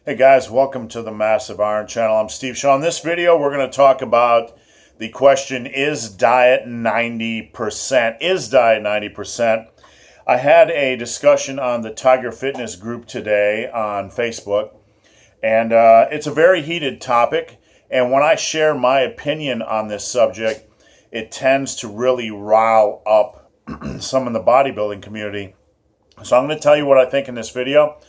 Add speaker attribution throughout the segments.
Speaker 1: Hey guys, welcome to the Massive Iron Channel. I'm Steve Shaw. In this video, we're going to talk about the question, is diet 90%? Is diet 90%? I had a discussion on the Tiger Fitness group today on Facebook, and it's a very heated topic. And when I share my opinion on this subject, it tends to really rile up some in the bodybuilding community. So I'm going to tell you what I think in this video.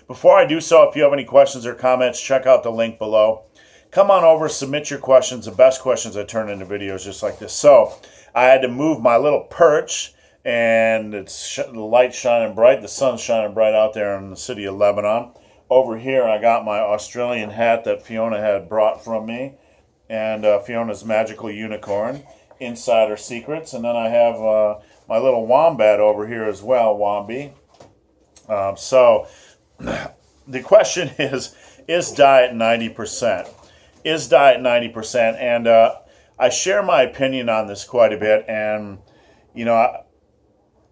Speaker 1: Before I do so, if you have any questions or comments, check out the link below. Come on over, submit your questions. The best questions I turn into videos just like this. So I had to move my little perch, and the light's shining bright. The sun's shining bright out there in the city of Lebanon. Over here, I got my Australian hat that Fiona had brought from me, and Fiona's Magical Unicorn, Insider Secrets. And then I have my little wombat over here as well, Wombi. The question is diet 90%? Is diet 90%? And I share my opinion on this quite a bit, and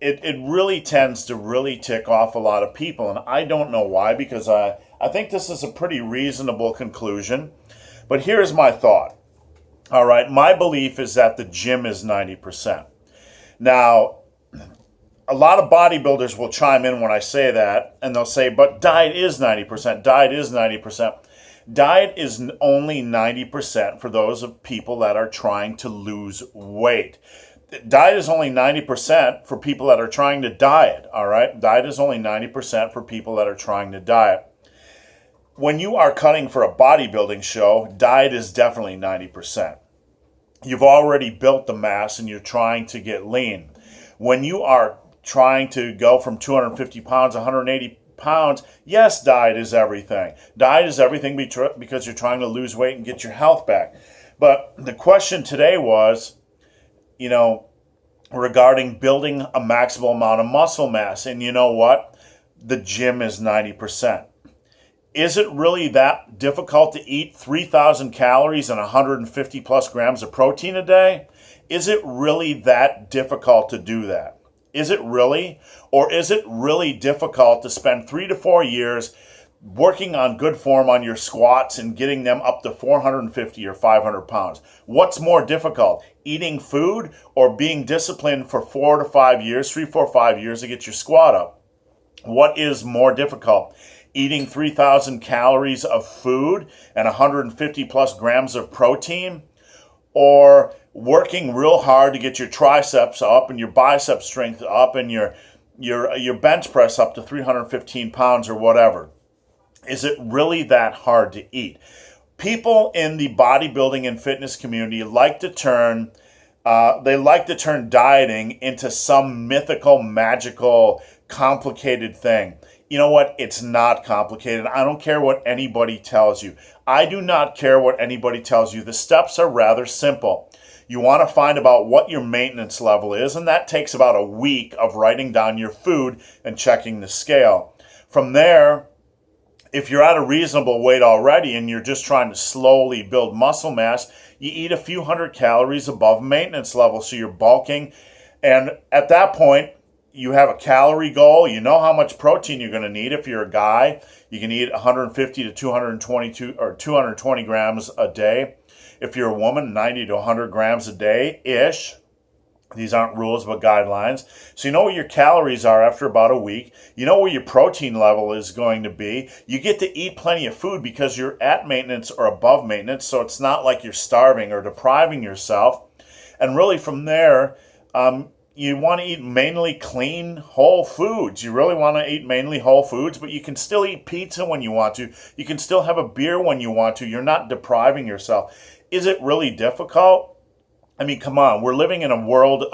Speaker 1: it really tends to really tick off a lot of people, and I don't know why, because I think this is a pretty reasonable conclusion. But here's my thought. All right, my belief is that the gym is 90%. Now, a lot of bodybuilders will chime in when I say that, and they'll say, but diet is 90%. Diet is 90%. Diet is only 90% for those of people that are trying to lose weight. Diet is only 90% for people that are trying to diet, all right? Diet is only 90% for people that are trying to diet. When you are cutting for a bodybuilding show, diet is definitely 90%. You've already built the mass and you're trying to get lean. When you are trying to go from 250 pounds, 180 pounds, yes, diet is everything. Diet is everything because you're trying to lose weight and get your health back. But the question today was, regarding building a maximal amount of muscle mass. And you know what? The gym is 90%. Is it really that difficult to eat 3,000 calories and 150 plus grams of protein a day? Is it really that difficult to do that? Is it really? Or is it really difficult to spend 3 to 4 years working on good form on your squats and getting them up to 450 or 500 pounds? What's more difficult, eating food or being disciplined for 4 to 5 years, 3, 4, 5 years to get your squat up? What is more difficult, eating 3,000 calories of food and 150 plus grams of protein, or working real hard to get your triceps up and your bicep strength up and your bench press up to 315 pounds or whatever? Is it really that hard to eat? People in the bodybuilding and fitness community like to turn dieting into some mythical, magical, complicated thing. You know what? It's not complicated. I don't care what anybody tells you. I do not care what anybody tells you. The steps are rather simple. You want to find about what your maintenance level is, and that takes about a week of writing down your food and checking the scale. From there, if you're at a reasonable weight already and you're just trying to slowly build muscle mass, you eat a few hundred calories above maintenance level, so you're bulking. And at that point, you have a calorie goal. You know how much protein you're going to need. If you're a guy, you can eat 150 to 222 or 220 grams a day. If you're a woman, 90 to 100 grams a day-ish. These aren't rules, but guidelines. So you know what your calories are after about a week. You know where your protein level is going to be. You get to eat plenty of food because you're at maintenance or above maintenance, so it's not like you're starving or depriving yourself. And really from there, you want to eat mainly clean, whole foods. You really want to eat mainly whole foods, but you can still eat pizza when you want to. You can still have a beer when you want to. You're not depriving yourself. Is it really difficult? I mean, come on. We're living in a world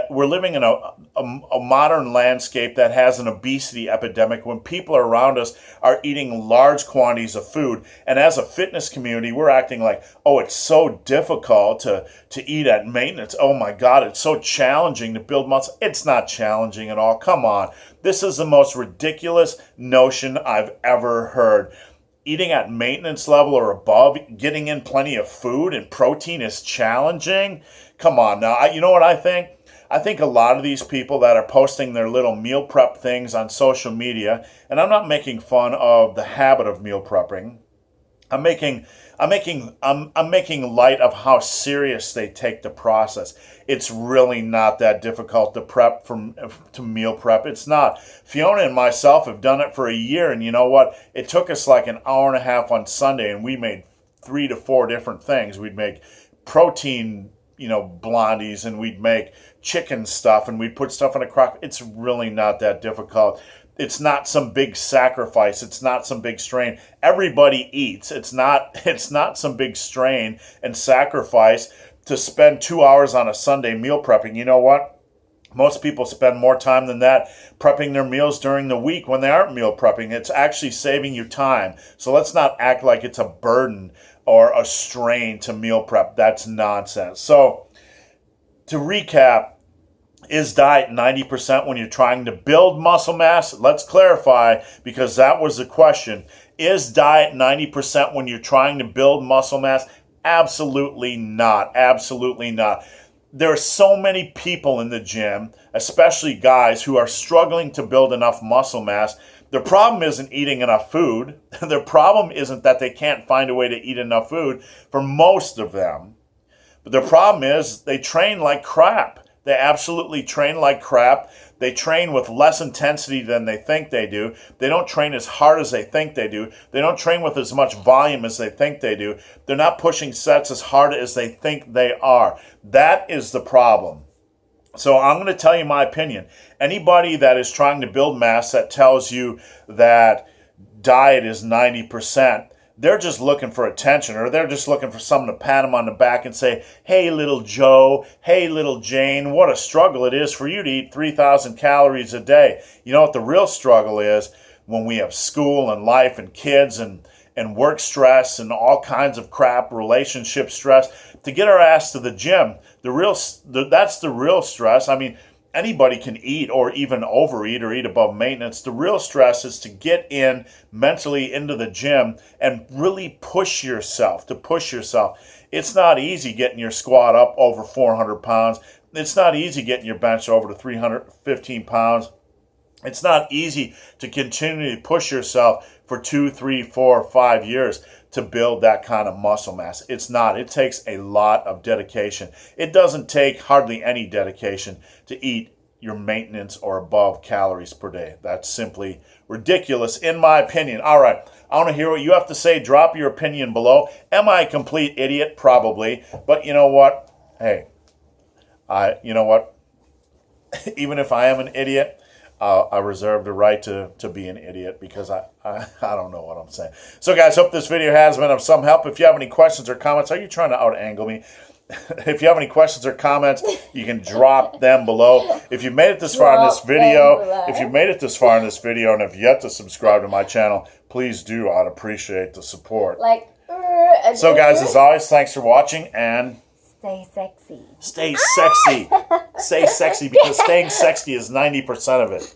Speaker 1: we're living in a modern landscape that has an obesity epidemic when people around us are eating large quantities of food. And as a fitness community, we're acting like, oh, it's so difficult to eat at maintenance. Oh my God, it's so challenging to build muscle. It's not challenging at all. Come on. This is the most ridiculous notion I've ever heard. Eating at maintenance level or above, getting in plenty of food and protein is challenging? Come on now. You know what I think? I think a lot of these people that are posting their little meal prep things on social media, and I'm not making fun of the habit of meal prepping. I'm making light of how serious they take the process. It's really not that difficult to prep to meal prep. It's not. Fiona and myself have done it for a year, and you know what? It took us like an hour and a half on Sunday, and we made 3 to 4 different things. We'd make protein, blondies, and we'd make chicken stuff, and we'd put stuff in a crock. It's really not that difficult. It's not some big sacrifice. It's not some big strain. Everybody eats. It's not some big strain and sacrifice to spend 2 hours on a Sunday meal prepping. You know what? Most people spend more time than that prepping their meals during the week when they aren't meal prepping. It's actually saving you time. So let's not act like it's a burden or a strain to meal prep. That's nonsense. So to recap, is diet 90% when you're trying to build muscle mass? Let's clarify, because that was the question. Is diet 90% when you're trying to build muscle mass? Absolutely not. Absolutely not. There are so many people in the gym, especially guys, who are struggling to build enough muscle mass. Their problem isn't eating enough food. Their problem isn't that they can't find a way to eat enough food for most of them. But their problem is they train like crap. They absolutely train like crap. They train with less intensity than they think they do. They don't train as hard as they think they do. They don't train with as much volume as they think they do. They're not pushing sets as hard as they think they are. That is the problem. So I'm going to tell you my opinion. Anybody that is trying to build mass that tells you that diet is 90%, they're just looking for attention, or they're just looking for someone to pat them on the back and say, hey, little Joe, hey, little Jane, what a struggle it is for you to eat 3,000 calories a day. You know what the real struggle is? When we have school and life and kids and work stress and all kinds of crap, relationship stress, to get our ass to the gym, that's the real stress. I mean, anybody can eat or even overeat or eat above maintenance. The real stress is to get in mentally into the gym and really push yourself, It's not easy getting your squat up over 400 pounds. It's not easy getting your bench over to 315 pounds. It's not easy to continually push yourself for 2, 3, 4, 5 years to build that kind of muscle mass. It's not. It takes a lot of dedication. It doesn't take hardly any dedication to eat your maintenance or above calories per day. That's simply ridiculous, in my opinion. All right, I want to hear what you have to say. Drop your opinion below. Am I a complete idiot? Probably. But you know what? Hey, you know what? Even if I am an idiot, I reserve the right to be an idiot, because I don't know what I'm saying. So guys, hope this video has been of some help. If you have any questions or comments, are you trying to out-angle me? If you have any questions or comments, you can drop them below. If you made it this far in this video, and have yet to subscribe to my channel, please do. I'd appreciate the support. So guys, as always, thanks for watching, and
Speaker 2: stay sexy.
Speaker 1: Stay sexy. Stay sexy, because staying sexy is 90% of it.